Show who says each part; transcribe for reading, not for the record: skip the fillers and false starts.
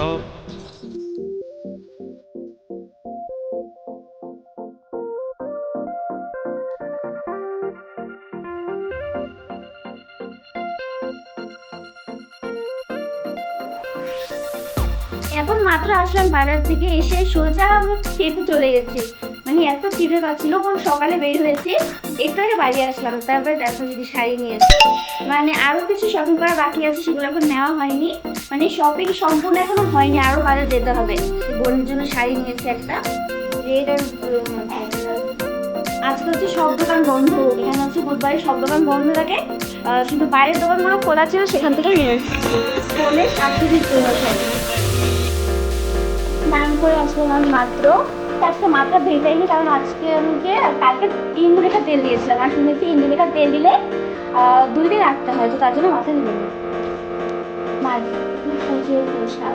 Speaker 1: Oh.
Speaker 2: এখন মাত্র আসলাম বাজার থেকে, এসে সোজা আমি খেতে চলে গেছি। মানে এত খিদে পাচ্ছিল, কোন সকালে বের হয়েছি, একটু আগে বাড়ি আসলাম, তারপরে দেখো যদি শাড়ি নিয়েছি। মানে আরো কিছু শপিং করা বাকি আছে, সেগুলো এখন নেওয়া হয়নি। মানে শপিং সম্পূর্ণ এখনো হয়নি, আরো বাজার যেতে হবে। বোনের জন্য শাড়ি নিয়েছি একটা রেড আর ব্লুর মধ্যে। আজকে হচ্ছে সব দোকান বন্ধ, এখানে হচ্ছে বুধবারে সব দোকান বন্ধ থাকে। শুধু বাইরের দোকানগুলো খোলা ছিল, সেখান থেকে নিয়ে এসেছি। ফোনে 7 কেজির জন্য শাড়ি স্নান করে আসলাম আমি মাত্র। আজকে মাথা ভেজাইনি, কারণ আজকে আমি যে কালকে ইন্দুলেখা তেল দিয়েছিলাম, আর শুনেছি ইন্দুলেখা তেল দিলে 2 দিন রাখতে হয়, তো তার জন্য মাথা ভেজে মাছ, প্রচুর পোশাক।